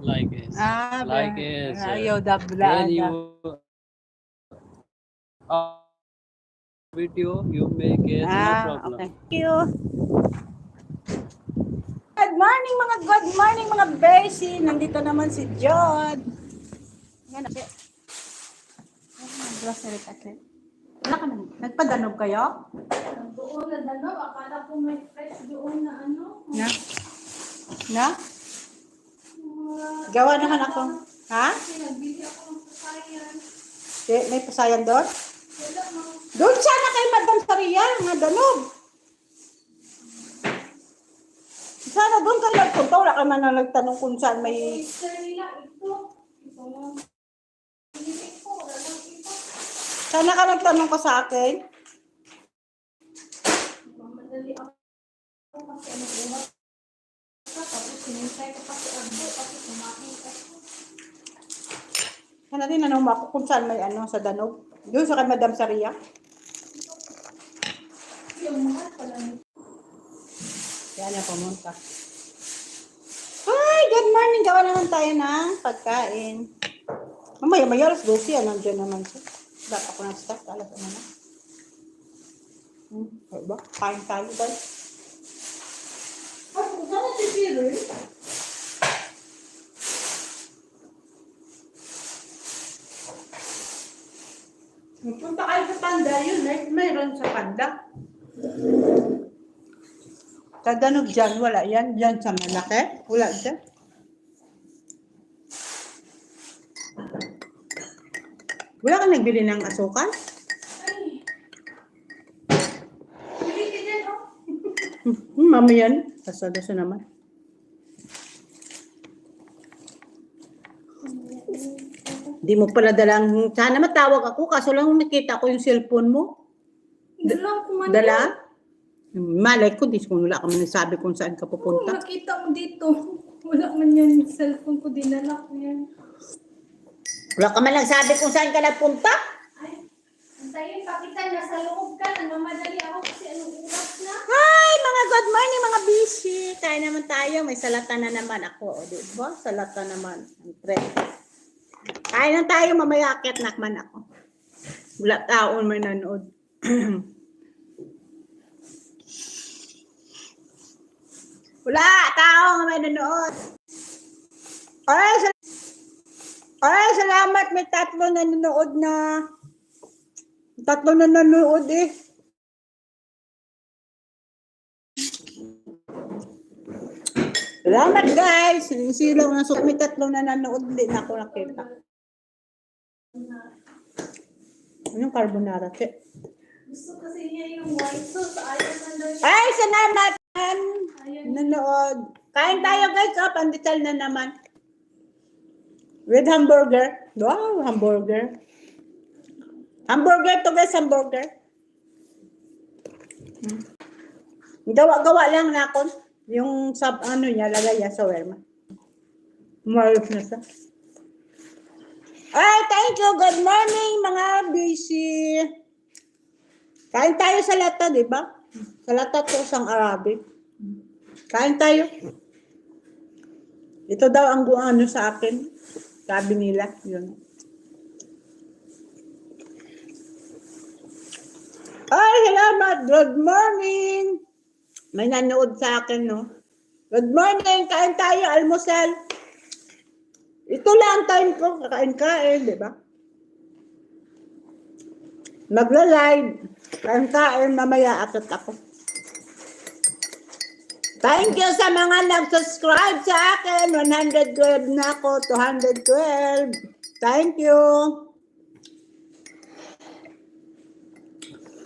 like this. Like this. Ayaw Then dabla. you video you make it no problem. Okay. Thank you. Good morning mga Beshi. Nandito naman si John. Yan na siya. Grocery kasi. Wala ka na. Nagpadanog kayo? Doon na danog. Akala ko may fresh doon na ano. Na? Na? Gawa naman ako. Ha? Kasi nagbili ako ng pasayan. May pasayan doon? Wala mga Doon sana kay Madam Saria, nga danog. Sana doon ka nagpunta. Wala ka man na nagtanong kung saan may... oyster nila. Ito. Ito mo. Pinili ko. Wala lang ito. Sana ka nagtanong ka sa akin. Mamadali ako. Kasi ano buhat ka. Tapos sinintay ko pa si Agbo. Kasi kumain ako. Sana din nanong ako kung saan may ano sa danog. Doon sa kay Madam Saria. Yung mahal pala nito. Yan na pumunta. Hi! Good morning! Gawa naman tayo ng pagkain. Mamaya, alas 12 yan. Nandiyan naman siya. Dapat ako ng staff. Alas ano na. Diba? Kain tayo guys. Ay, kung saan si Peter? Punta kayo sa Panda yun. Mayroon sa Panda. Sa danog dyan, wala yan. Dyan sa malaki. Wala dyan. Wala kang nagbili ng asukal? Ay. Bili ka dyan, oh. Mami yan. Kasada siya naman. Di mo pala dalang, sana matawag ako, kaso lang nakita ko yung cellphone mo. Dala ko man. Dala? Malay ko, di ko wala ka man nagsabi kung saan ka Oo, pupunta. nakita mo dito. Wala man yan yung cellphone ko. Dinala ko yan. Wala ka man nagsabi kung saan ka nagpunta? Ay, antayin, pakita na sa loob ka. Nagmamadali ako kasi anong oras na. Hi, mga good morning, mga busy. Kaya naman tayo, may salata na naman ako. O, diba? Salata naman. Ang trend. Kaya na tayo, mamaya akit nakman ako. Wala taon may nanood. Wala tao may nanood. Ay, salamat. May tatlo na nanood na. Tatlo na nanood eh. Salamat guys. Silaw na so may tatlo na nanood. Hindi na ako nakita. Anong carbonara? Gusto kasi niya yung white sauce. Ayaw man daw siya. Ay, salamat. Ayaw. Nanood. Kain tayo guys. Oh, pandesal na naman. With hamburger. Wow, hamburger. Hamburger to guys, hamburger. Gawa-gawa lang na ako. Yung sub ano niya, lagay niya sa werma. Umayos na siya. Ay, thank you. Good morning, mga busy. Kain tayo sa lata, di ba? Sa lata to isang Arabic. Kain tayo. Ito daw ang ano sa akin. Sabi nila. Yun. Ay, salamat. Good morning. May nanood sa akin, no? Good morning. Kain tayo, almusal. Ito lang time ko. Kakain-kain, di ba? Magla-live. Kain-kain, mamaya atat ako. Thank you sa mga nag-subscribe sa akin. 112 na ako. 212. Thank you.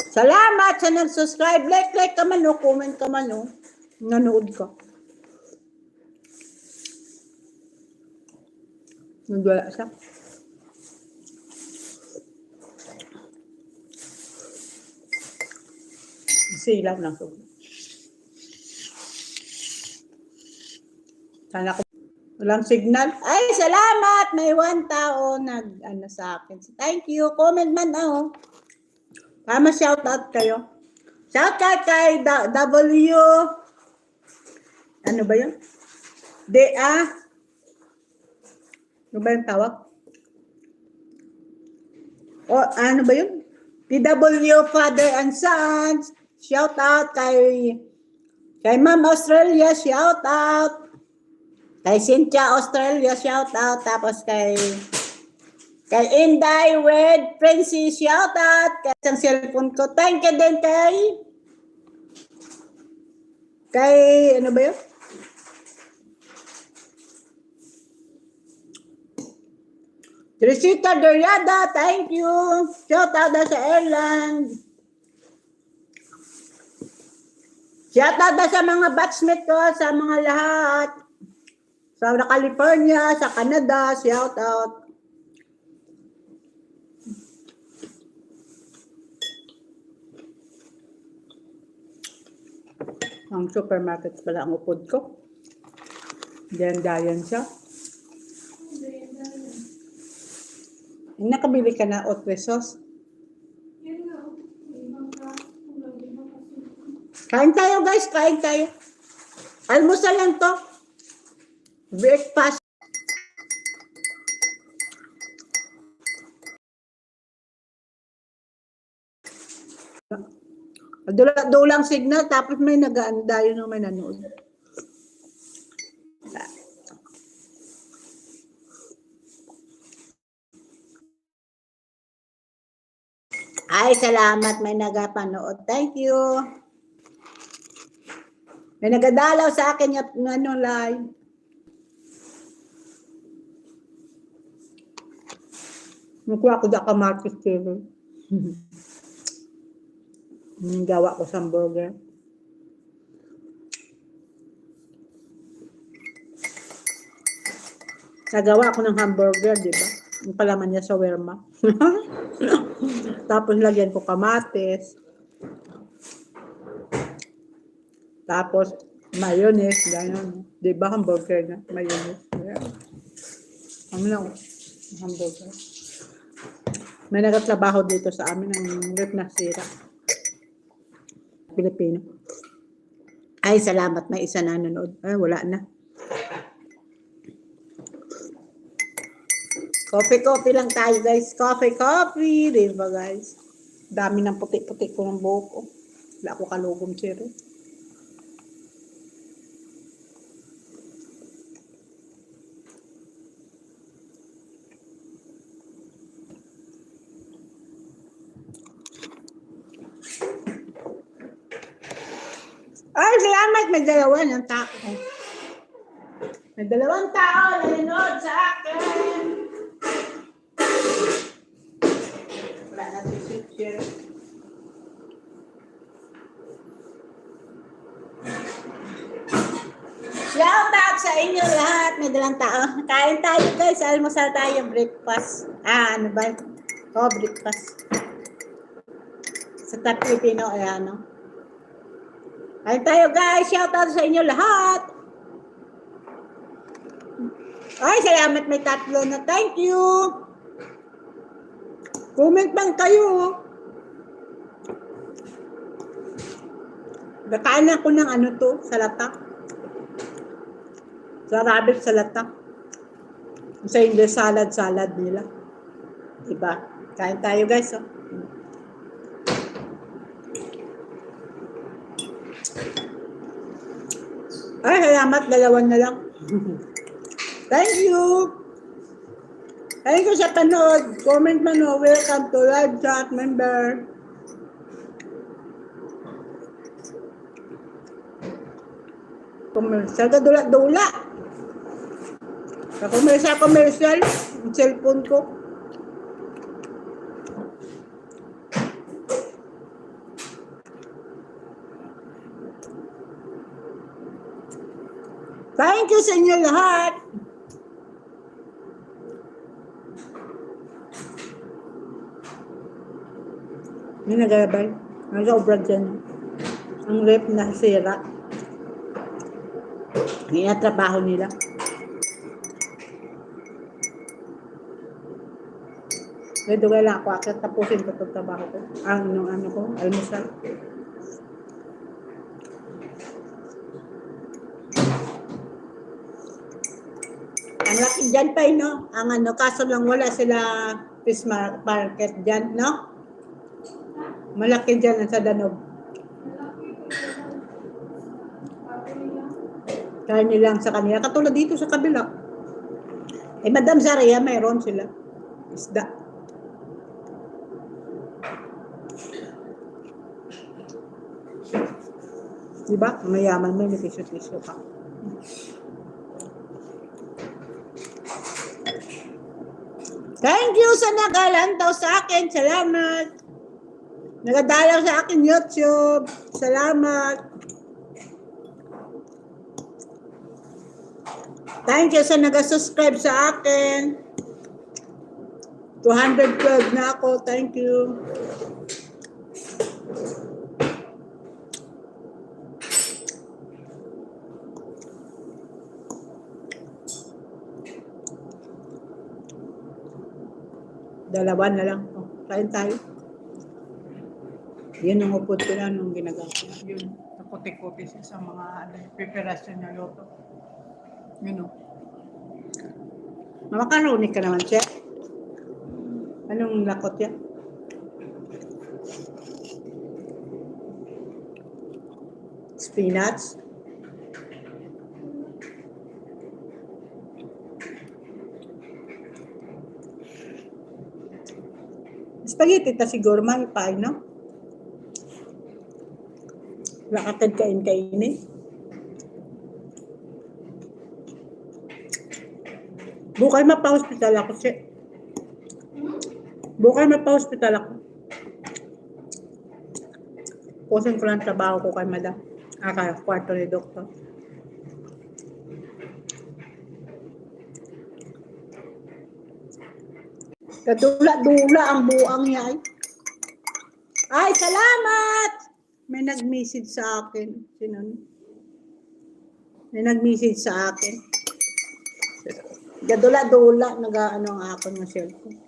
Salamat sa nag-subscribe. Like ka man o. Comment ka man o. Nanood ka. Nagwala siya. Silaw lang to. Sana ko walang signal. Ay, salamat! May 1 tao nag-ano sa akin. Thank you. Comment man ako. Tama, shout out kayo. Shout out kay W. Ano ba yun? Ano ba yung tawag? O, ano ba yun? PW Father and Sons. Shout out kay Ma'am Australia, shout out. Kay Cynthia Australia, shout out. Tapos kay Inday with Princess, shout out. Kay isang cellphone ko. Thank you din kay ano ba yun? Trisita Doriada, thank you. Shout out na sa Ireland. Shout out na sa mga batchmate ko, sa mga lahat. Sa California, sa Canada, shout out. Ang supermarket pala ang upod ko. Dayan siya. Nakabili ka na 8 pesos. Yun nga. Ibang ka. Ibang kasi. Kain tayo guys, kain tayo. Almusal lang to. Breakfast. Dulang signal, tapos may nag-aanda yun ang may nanood. Ay, salamat. May nagapanood. Thank you. May nagadalaw sa akin yung ano, live. Nakuha ko da ka Marcus TV. Gawa ko sa hamburger. Nagawa ko ng hamburger, di ba? Yung palaman niya sa werma. Tapos lagyan ko kamatis. Tapos mayonnaise, gano'n. Di ba hamburger na? Mayonnaise. Ano lang, hamburger. May nagtatrabaho dito sa amin ng rep na sira. Pilipino. Ay, salamat. May isa na nanood. Ay, wala na. Coffee lang tayo, guys. Coffee. Di ba, guys? Dami ng puti-puti ko ng buhok ko. Wala ko kalugong siro. Ay, salamat. May dalawa ng tao. May dalawang tao na nanood sa akin. Wala na si Sitcher. Shout out sa inyo lahat. May dalang tao. Kain tayo guys. Almusal tayo. Breakfast. Ano ba? Breakfast. Sa Pilipino, ano? Kain tayo guys. Shout out sa inyo lahat. Ay, salamat. May 3 na. Thank you. Comment bang kayo. Nakain ako ng ano to, salata. Sa rabbit salata. Sa English salad nila. Diba? Kain tayo guys. Oh. Ay, salamat. 2 na lang. Thank you. Thank you sa panood. Comment man o. Welcome to live chat member. Commercial ka dula-dula. Sa commercial. Ang cellphone ko. Thank you sa inyo lahat. May nagabay. Nag-obra dyan. Ang rep na sira. Hindi na trabaho nila. Pwede lang ako. Akit tapusin ko itong trabaho ko. Ano ko. Almusal. Ano Malaki dyan pa no? Ang ano, kaso lang wala sila fish market dyan, no? Malaki dyan sa Danog. Kaya nilang sa kanila. Katulad dito sa kabila. Eh, Madam Zaria, mayroon sila. Isda. Diba? Mayaman mo, may tisyo-tisyo pa. Thank you sa nagalantaw sa akin. Salamat. Nagadalaw sa akin YouTube. Salamat. Thank you sa naga-subscribe sa akin. 212 na ako. Thank you. Dalawa na lang. Oh, kain tayo. Yun ang upod ko na nung ginagawa ko. Yun, nakuti-kuti siya sa mga preparasyon niya loto. Yun o. Mamakaroni ka naman siya. Anong lakot yan? Spinach. Spaghetti ta siguro mahipay, no? Nakatad kain-kainin. Bukal mapa-hospital ako siya. Bukal mapa-hospital ako. Pusin ko lang trabaho ko kay madam. Kaya kwarto ni doktor. Kadula-dula ang buang niya ay. Ay, salamat! May nag-message sa akin. Sino? May nag-message sa akin. Kadula-dula, nag-ano nga ako ng cellphone.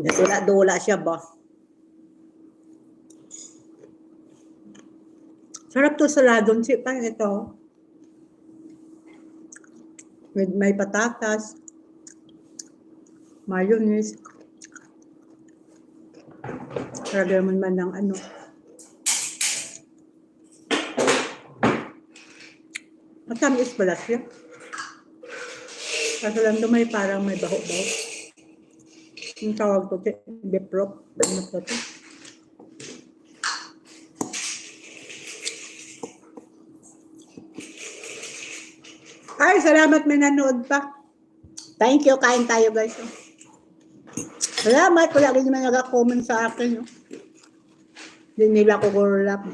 Kadula-dula siya ba? Sarap to saladon si pa ito. With may patatas, mayonnaise, lagyan man ng ano. Matamis pala siya. Kaso lang doon may parang may baho-baho. Yung tawag ko, beef broth. Ano po ito? Ay, salamat may nanood pa. Thank you. Kain tayo, guys. Salamat. Wala rin naman nag-comment sa akin. Hindi nila ako gurlap.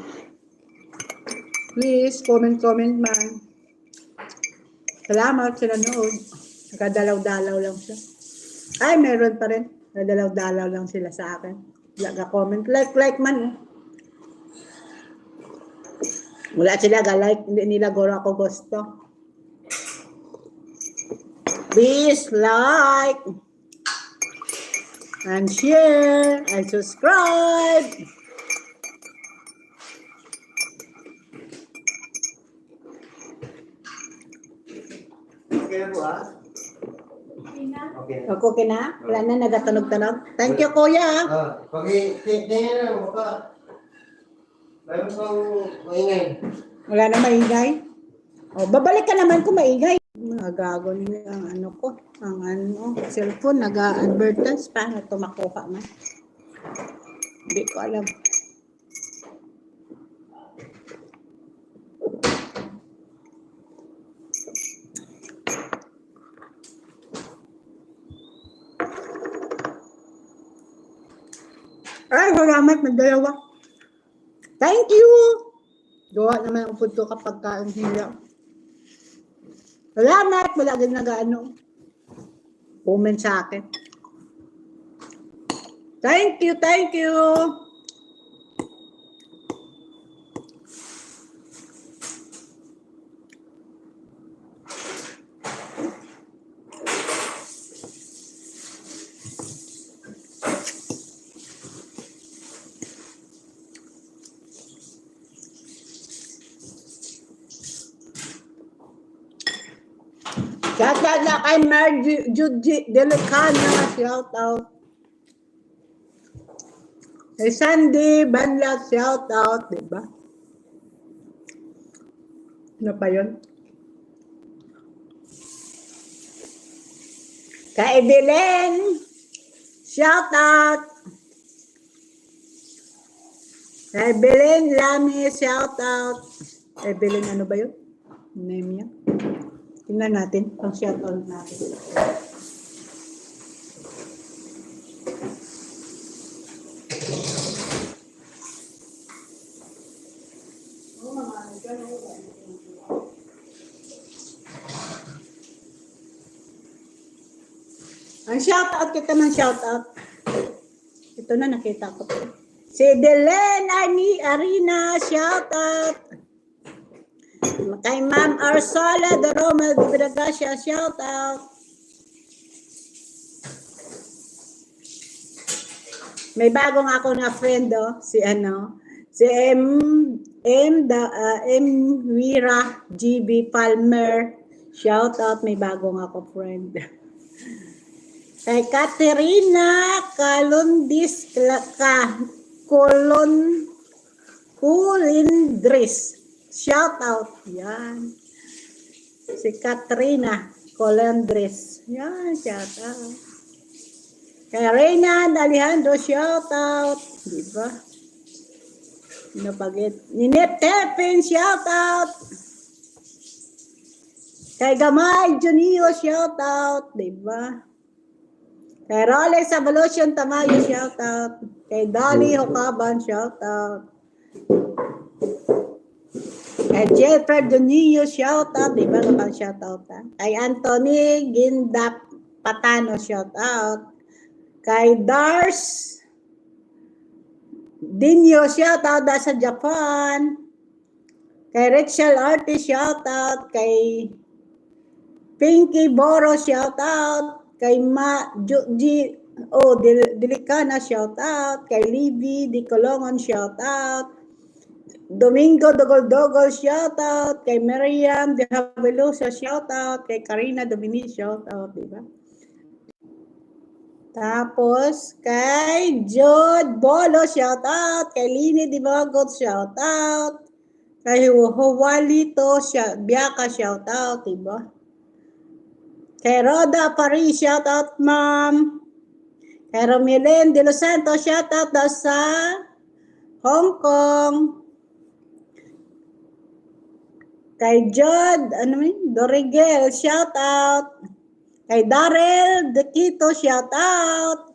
Please, comment man. Salamat sa nanood. Nakadalaw-dalaw lang siya. Ay, meron pa rin. Nakadalaw-dalaw lang sila sa akin. Nag-comment. Like man. Wala sila ga-like. Hindi nila guro ako gusto. Please like and share and subscribe. Okay na po Okay. Okay na? Wala na nagatunog-tunog. Thank you, kuya. Tingnan na mo ka. Mayroon pang maingay. Wala na maingay. O, babalik ka naman kung maingay. Nagago niya ang ano ko. Ang cellphone. Nag-advertise. Paano ito makuha man? Hindi ko alam. Ay, salamat. Nagdalawa. Thank you. Gawa naman ang punto kapag kain hila. Salamat. Wala din nag-ano. Comment sa akin. Thank you. Thank you. Shout out na kay Judy Delicana. Shout out. Kay Sandy Banlag. Shout out. Diba? Ano pa yun? Kay Belen. Shout out. Kay Belen Lami. Shout out. Kay Belen ano ba yun? Name niya. Tingnan natin. Pang shout out natin. Ang shoutout kita ng shoutout. Ito na nakita ko. Si Delen Arena, shoutout. Kay Ma'am Arsola de Roma de Bragasya, shoutout. May bagong ako na friend si M. Wira GB Palmer, shoutout, may bagong ako friend. Kay Katerina Kalundis Kulindris. Shout out. Yan. Si Katerina Kulindris. Yan, shout out. Kay Reynald Alejandro, shout out. Diba? Napagit. Ninip Tepin, shout out. Kay Gamay Junio, shout out. Diba? Kay Rolex Evolution Tamayo, shout out. Kay Dolly Hokaban, shout out. Kay Jeffrey Donillo, shout out. Diba kapag shout out ha? Kay Anthony Gindap Patano, shout out. Kay Dars Dinyo, shout out sa Japan. Kay Rachel Artis, shout out. Kay Pinky Boro, shout out. Kay Delicana, shout out. Kay Libby Di Colongon, shout out. Domingo Dogol, shout out. Kay Miriam De Havelosa, shout out. Kay Karina Dominic, shout out. Diba? Tapos, kay Jod Bolo, shout out. Kay Lini Dibagot, shout out. Kay Huwalito, Biaka, shout out. Diba? Kay Roda Paris, shout out, ma'am. Kay Romelen De Los Santos, shout out daw sa Hong Kong. Kay Jod, Dorigel, shout out. Kay Darrell De Quito, shout out.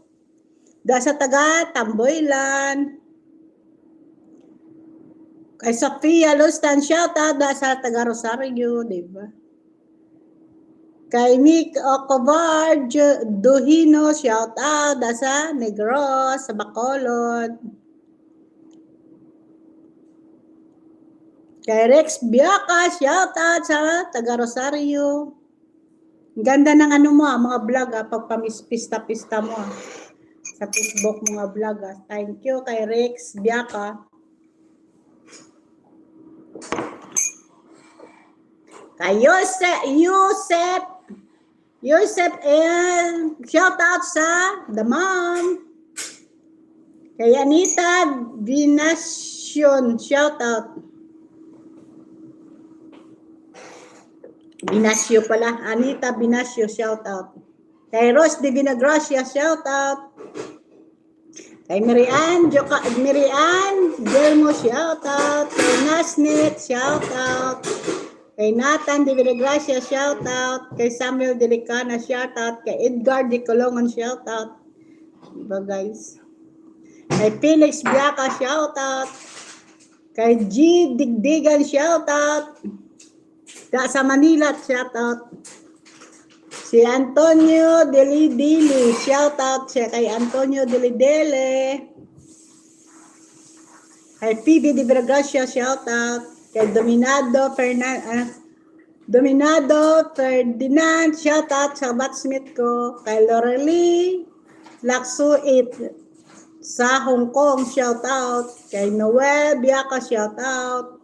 Da sa taga Tamboylan. Kay Sofia Lustan, shout out da sa taga Rosario, diba? Kay Nick Ocobar Duhino, shout out da sa Negros, sa Bacolod. Kay Rex Biaka, shout out sa taga Rosario. Ganda ng mga vlog pagpamispista-pista mo sa Facebook mga vlog. Thank you kay Rex Biaka. Kay Yosef and shout out sa The Mom. Kay Anita Binasyon, shout out. Binasyo pala. Anita Binasyo, shout out. Kay Rose de Vinagracia, shout out. Kay Mirian Delmo, shout out. Kay Nasnet, shout out. Kay Nathan de Vinagracia, shout out. Kay Samuel Delicana, shout out. Kay Edgar de Colongon, shout out. Diba guys? Kay Felix Biaka, shout out. Kay G Digdigan, shout out. Sa Manila, shout out. Si Antonio Delidili, shout out siya kay Antonio Delidele. Kay Phoebe de Bragasya, shout out. Kay Dominado Ferdinand, shout out sa batsmith ko. Kay Lorely Laksuit sa Hong Kong, shout out. Kay Noel Biaka, shout out.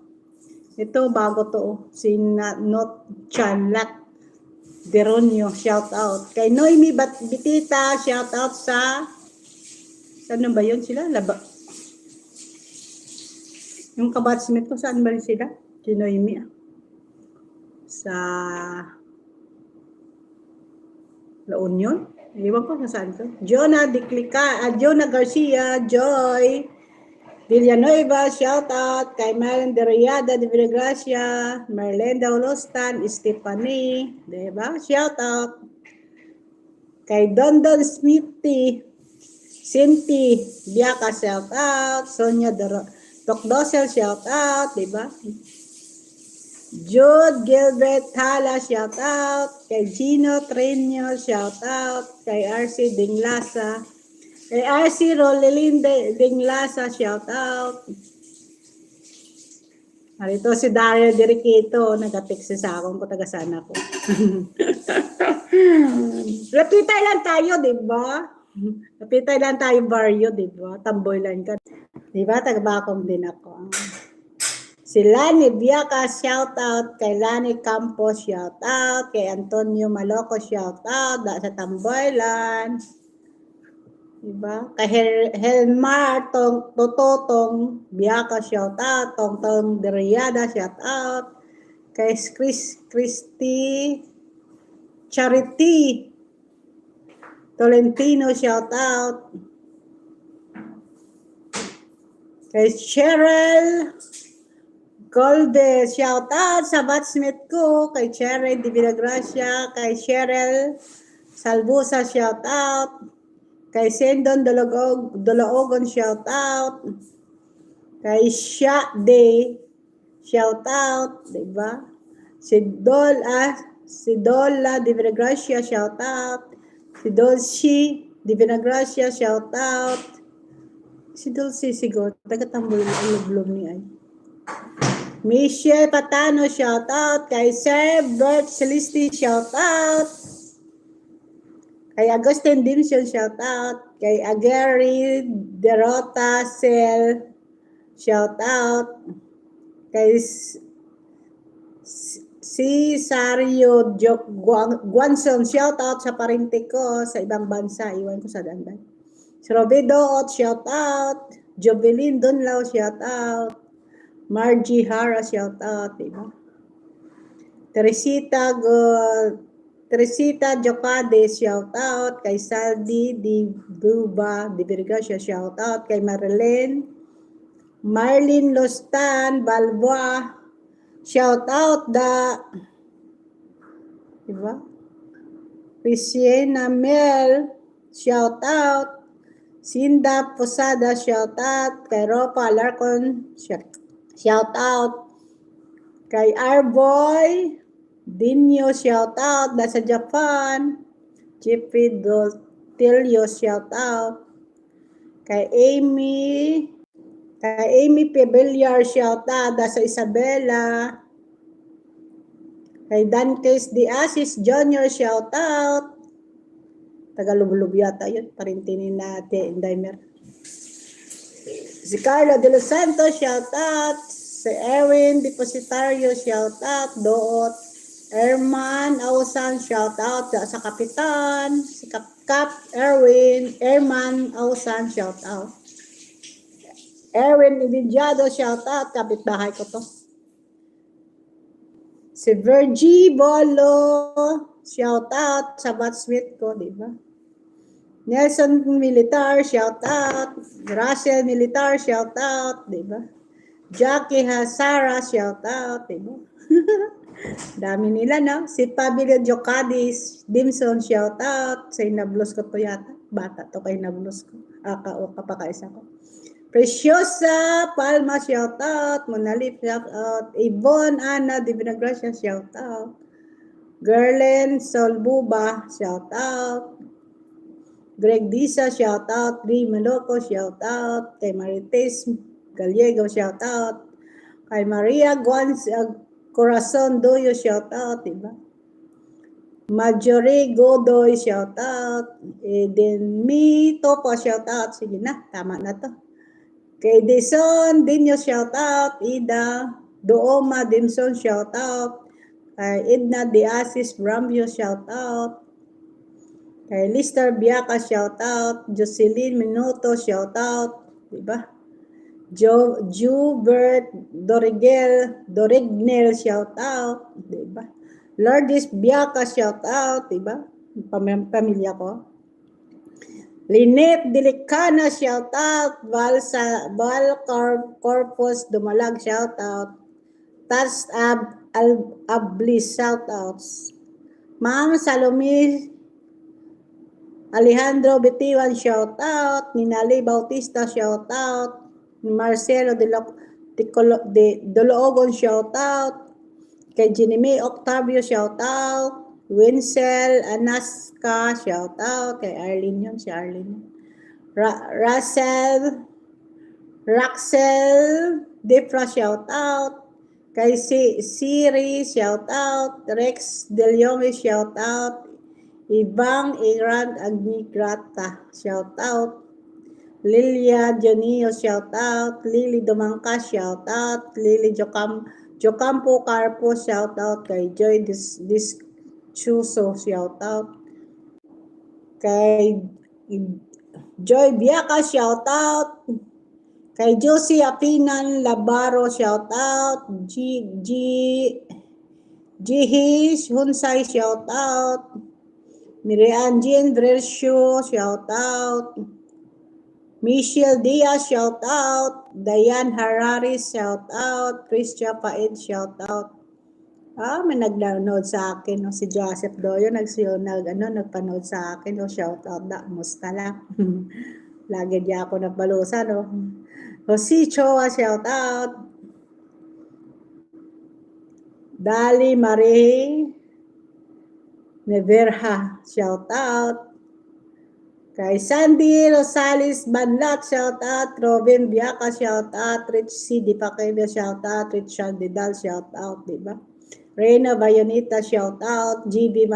Ito, bago to. Si Not Chanlat. Deronio, shout out. Kay Noemi Bitita, shout out sa saan ba yun sila? Yung kabatsmith ko, saan ba rin sila? Si Noemi. Sa La Union? Iwan ko saan to. Jonah Garcia, Joy, Villanueva, shout out. Kay Maren de Riada de Villagracia, Marlenda Holostan, Stephanie, diba? Shout out. Kay Dondon Smithy, Cinti, Biaka, shout out. Sonia Tokdosel, shout out, diba? Jude Gilbert Hala, shout out. Kay Gino Trenio, shout out. Kay RC Dinglasa. Kay RC Rolelin Dinglasa, shout out. Narito si Dario Diriquito, nag-text sa akong ko, taga sana ko. Lapitay lang tayo, diba? Lapitay lang tayo baryo, diba? Tamboy lang ka. Diba? Taga-bakong din ako. Si Lani Biaca, shout out. Kay Lani Campos, shout out. Kay Antonio Maloco, shout out. Sa Tamboylan. Diba? Kay Helmar Tototong Biaca, shout out. Tongtong Deriada, shout out. Kay Christy Charity Tolentino, shout out. Kay Cheryl Golde, shout out sa batsmate ko, kay Cheryl Di Villagracia, kay Cheryl Salbusa, shout out, kay Sendon Dolaogon, shout out, kay Sha Day, shout out, diba? Si Dola Di Villagracia, shout out, si Dolci Di Villagracia, shout out, si Dolci Sigot, taga-tambol ang lublog ni ay. Michelle Patano, shout out. Kay Sir Bert Celesti, shout out. Kay Agustin Dimson, shout out. Kay Ageri Derota Sel, shout out. Kay si Sario Guanson, shout out sa parente ko sa ibang bansa. Iwan ko sa dandan. Si Robedo, shout out. Jovelyn Donlao, shout out. Margie Hara, shout out, diba? Teresita Jocade, shout out. Kay Saldi Di Buba Di Virgacia, shout out. Kay Marlene Lostan Balboa, shout out. Diba? Christiana Mel, shout out. Cinda Posada, shout out. Kay Ropa Alarcon, shout out. Kay Arboy Dinyo, shout out. Nasa Japan. Jeffrey Dotilio, shout out. Kay Amy Pebeliar, shout out. Nasa Isabela. Kay Dantes de Asis Jr., shout out. Tagalub-lub yata yun. Parintinin natin, Indaimer. Si Carla de los Santos, shout out. Si Erwin Depositario, shout out. Doot Erman Ausan, shout out. Sa Kapitan. Si Erman Ausan, shout out. Erwin Ibidiado, shout out. Kapitbahay ko to. Si Virgie Bolo, shout out sa batsmate ko, di ba? Nelson Militar, shout out. Russell Militar, shout out, di ba? Jackie Hasara, shout out, di ba? Dami nila, no? Si Pablo Jocadis Dimson, shout out. Sa inablos ko to yata. Bata to kay inablos ko. Kapakaisa ko. Preciosa Palma, shout out. Monalip, shout out. Yvonne Ana Di Vinagracia, shout out. Gerlen Solbuba, shout out. Greg Disa, shout out. Dri Maloco, shout out. Kay Marites Gallego, shout out. Kay Maria Corazon Doyo, shout out, diba? Marjorie Godoy, shout out. Then me Topo, shout out. Sige na, tama na to. Kay Dison Dinyo, shout out. Ida Dooma Dimson, shout out. Kay Edna De Asis Brambio, shout out. Kay Lister Biaca, shout out. Jocelyn Minuto, shout out. Diba? Jubert Dorignel, shout out. Diba? Lourdes Biaca, shout out. Diba? Pamilya ko. Lynette Delicana, shout out. Val Corpus Dumalag, shout out. Tas Ablis, shout outs. Ma'am Salome Alejandro Betiwan, shout out. Ninali Bautista, shout out. Marcelo de Doloogon, shout out. Kay Jinime Octavio, shout out. Winsel Anaska, shout out. Kay Arlene yun, si Arlene. Raxel Defra, shout out. Kay Siri, shout out. Rex Deliome, shout out. Ibang Iran Agnigrata, shout out. Lilia Dionio, shout out. Lily Domangka, shout out. Lily Jocampo Carpo, shout out. Kay Joy Dischuso, shout out. Kay Joy Biaca, shout out. Kay Josie Apinan Labaro, shout out. Jihish Hunsay, shout out. Miriam Jean Versio, shout out. Michelle Diaz, shout out. Diane Harari, shout out. Christia Paed, shout out. May nag-download sa akin, no? Si Joseph Doyo, nagpanood sa akin, no? Shout out da, musta lang. Lagi di ako nagbalusa, no? Jose Choa, shout out. Dali Marie Neverha, shout out. Kay Sandy Rosales Banlat, shout out. Robin Biaca, shout out. Rich C. Dipakebia, shout out. Richard Didal, shout out, diba? Reina Bayonita, shout out. GB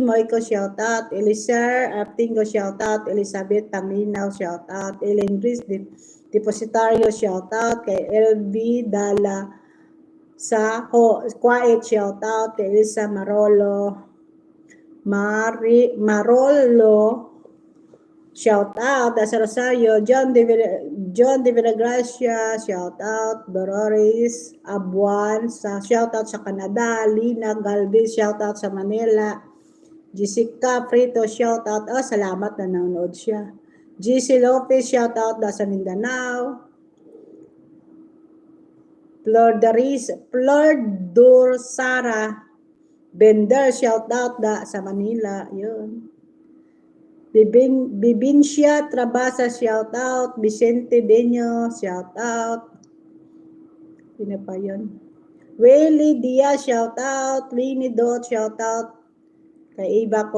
Moico, shout out. Elisar Artingo, shout out. Elizabeth Taminaw, shout out. Ellen Gris Depositario, shout out. Kay LB Dala sa Quiet, shout out. Kay Elisa Marolo shout out. Sa Rosario, John de Villagracia, shout out. Dolores Abuan, shout out sa Canada. Lina Galvez, shout out sa Manila. Jessica Frito, shout out. Salamat na nanonood siya. GC Lopez, shout out sa Mindanao. Flor Sara Bender, shout out sa Manila. Yun. Bibincia Trabasa, shout out. Vicente Deño, shout out. Sino pa yun? Willie Diaz, shout out. Winnie Dot, shout out. Kay Iba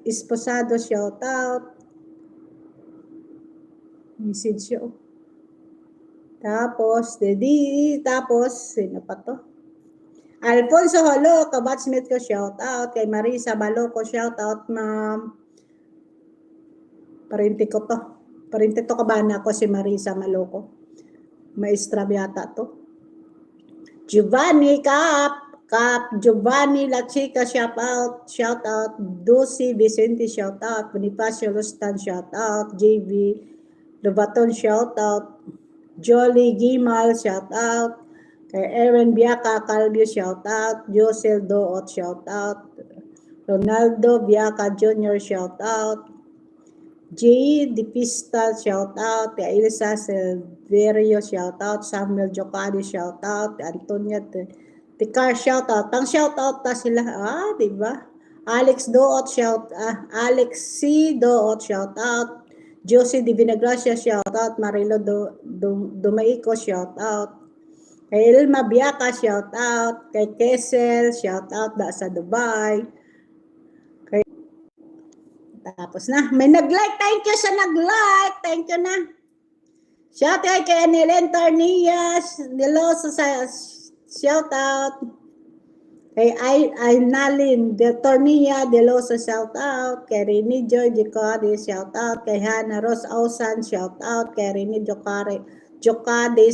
Esposado, shout out. Message yun. Tapos, sino pa to? Alfonso Holo, kabatchmate ko, shout out. Kay Marisa Baloco, shout out, ma'am. Parente to kabana ko si Marisa Maloco. Maestra yata to. Giovanni Giovanni La Chica, shout out. Dulce Vicente, shout out. Bonifacio Rustan, shout out. JV Lobaton, shout out. Jolly Gimal, shout out. Kay Aaron Biaca Calvio, shout out. Josel Doot, shout out. Ronaldo Biaca Jr., shout out. J. Dipista, shout out. Kay Elisa Silverio, shout out. Samuel Jocadi, shout out. Antonia Ticar, shout out. Pang shout out ta sila. Diba? Alex Doot, Alex C. Doot, shout out. Josie Di Vinagracia, shout out. Marilo Dumaico, shout out. Kay Ilma Biaca, shout out. Kay Kessel, shout out sa Dubai. Tapos na. May nag-like. Thank you sa nag-like. Thank you na. Shout out kay Anelen Tornillas. Deloso sa shout out. Kay Aynalin de Tornilla Deloso, shout out. Kay Rini Joy Jocade, shout out. Kay Hannah Rose Ausan, shout out. Kay Rini Jocade,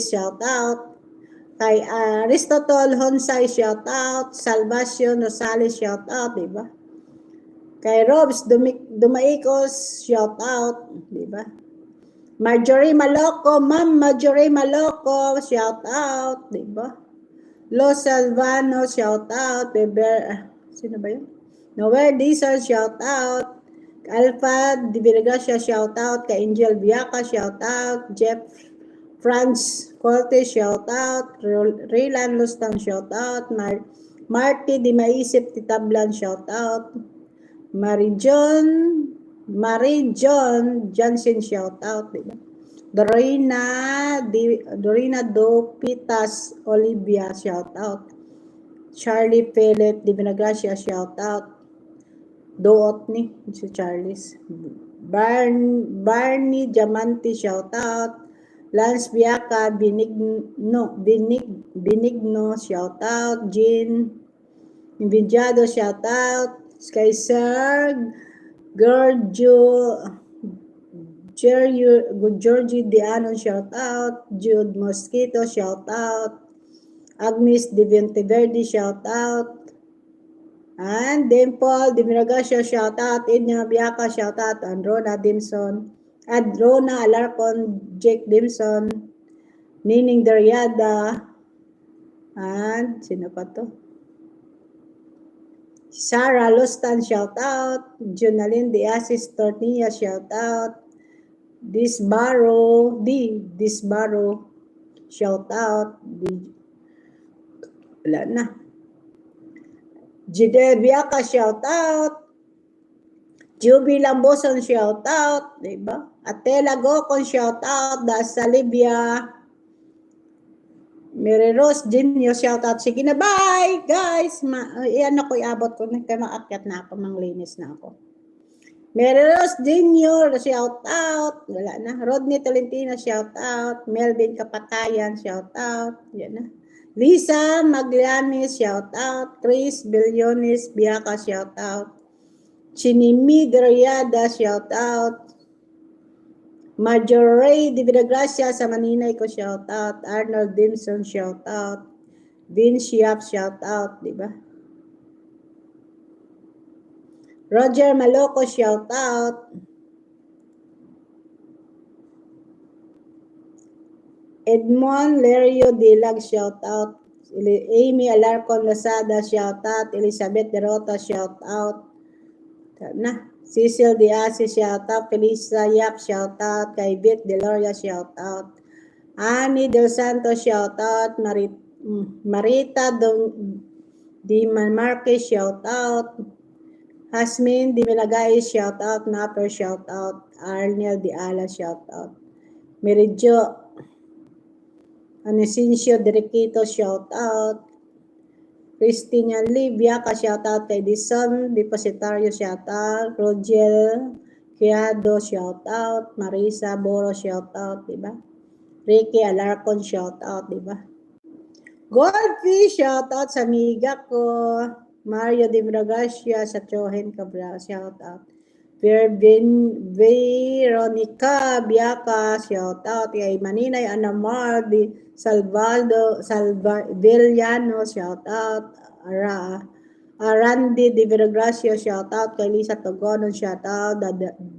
shout out. Kay Aristotle Honsay, shout out. Salvacion Rosales, shout out, di ba? Kay Robs Dumaicos, shout out, di ba? Marjorie Maloco, Ma'am Marjorie Maloco, shout out, di ba? Los Salvano, shout out. Sino ba yun? Nowhere Diesel, shout out. Alpha Di Virgacia, shout out. Kay Angel Biaca, shout out. Jeff Franz Cortez, shout out. Raylan Lustang, shout out. Marty Di Maisip Titablan, shout out. Marie John Johnson, shout out, diba? Dorina Do Pitas Olivia, shout out. Charlie Pellet Di Vinagracia, shout out. Doot ni si Charles. Barney Diamante, shout out. Lance Biaca Benigno, shout out. Jean Invidiado, shout out. Skyser Georgie Diano, shout out. Jude Mosquito, shout out. Agnes Diventeverde, shout out. And Dimple Dimiragasio, shout out. Edna Biaca, shout out. Androna Dimson. Adrona Alarcon, Jake Dimson. Nining Dariada. And sino pa to? Sarah Lustan, shout out. Junalyn Diasis Tortilla, shout out. Disbaro, shout out. Wala na. Jide Biaca, shout out. Juby Lamboson, shout out. Diba? Atela Gocon, shout out. Dasa Libya. Mary Rose Jinyo, shout out. Sige na, bye guys. Iyan ako, iabot ko. Nagkamaakyat na ako, manglinis na ako. Mary Rose Jinyo, shout out. Wala na. Rodney Tolentino, shout out. Melvin Kapatayan, shout out. Yan na. Lisa Maglianis, shout out. Chris Billones Biaca, shout out. Chinimi Dariada, shout out. Marjorie Di Vidagracia sa Maninay ko, shout out. Arnold Dimson, shout out. Vince Yap, shout out, di ba? Roger Maloco, shout out. Edmond Lerio Dilag, shout out. Amy Alarcon Lazada, shout out. Elizabeth Derota, shout out. Na. Cecil Diasi, shout out. Felisa Yap, shout out. Kay Vic Deloria, shout out. Annie Del Santos, shout out. Marita Di Marquez, shout out. Hasmin Di Milagay, shout out. Napper, shout out. Arnel Di Ala, shout out. Merijo Anisincio Derequito, shout out. Christina Livia, ka-shout out. Kay Dison Depositario, shout out. Rogel Criado, shout out. Marisa Boro, shout out, diba? Ricky Alarcon, shout out, diba? Goldfish, shout out sa amiga ko. Mario Di Bragacia sa Chohen Cabral, shout out. Veronica Biaca, shout out. Kay Maninay Anamar Di Villano, shout out. Randy Di Viragracio, shout out. Kay Lisa Togonon, shout out.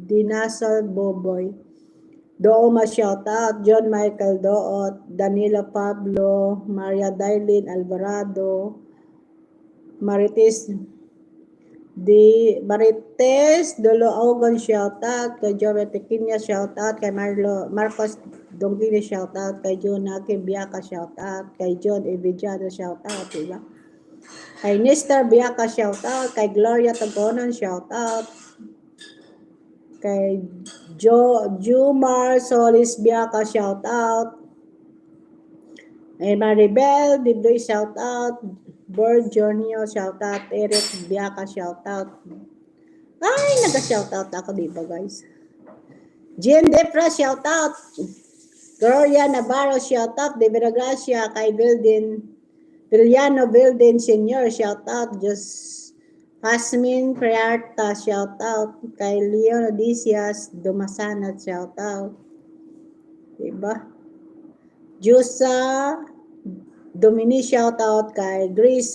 Dinasal Boboy Dooma, shout out. John Michael Doot. Danilo Pablo. Maria Dailin Alvarado. Marites Dolo Ogon, shout out. Kay Joel Tequinia, shout out. Kay Marcos Dongini, shout out. Kay John Aki Biaca, shout out. Kay John Evidiado, shout out, diba? Kay Nestor Biaca, shout out. Kay Gloria Tagonon, shout out. Kay Jumar Solis Biaca, shout out. Kay Maribel Dibdoy, shout out. Bird Jonio, shout out. Eric Biaca, shout out. Ay, naga-shout out ako, diba guys? Jean Defra, shout out. Gloria Navarro, shout out. De Viragracia, kay Villano Bilden Senior, shout out. Jasmine Priarta, shout out. Kay Leon Odysseas Dumasanat, shout out. Diba? Jusa Dominic, shout out kay Grace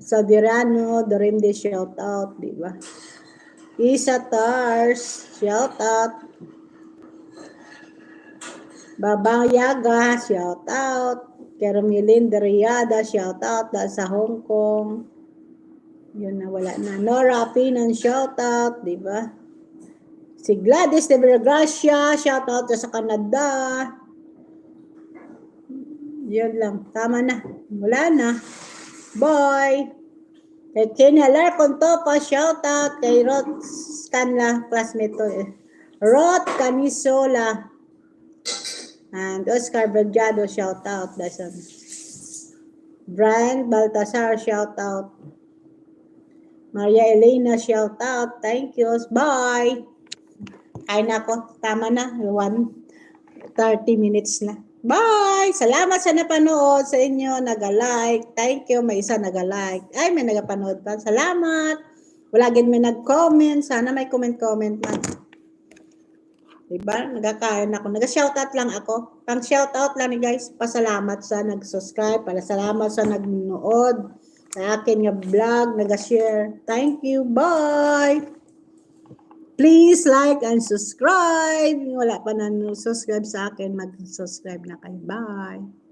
Salvirano, Dorimde, shout out, di ba? Isa Tars, shout out. Babang Yaga, shout out. Kermilin Deriada, shout out. Dahil sa Hong Kong. Yun na, wala na. Nora Pinan, shout out, di ba? Si Gladys de Vergracia, shout out sa Canada. Yun lang, tama na. Wala na. Bye. Kay Kinalar Contopa, shout out. Kay Rod Scanla, classmate to eh. Rod Canisola. And Oscar Vergado, shout out. That's on. Brian Baltasar, shout out. Maria Elena, shout out. Thank you. Bye. Ay nako, tama na. 30 minutes na. Bye! Salamat sa napanood sa inyo. Naga-like. Thank you. May isa naga-like. Ay, may nagapanood pa. Salamat. Wala din may nag-comment. Sana may comment-comment man. Diba? Nagkakain ako. Nag-shoutout lang ako. Pang shoutout lang ni guys. Pasalamat sa nag-subscribe. Pasalamat sa nag-nood. Sa akin nga vlog. Nag-share. Thank you. Bye! Please like and subscribe. Wala pa na subscribe sa akin. Mag-subscribe na kayo. Bye!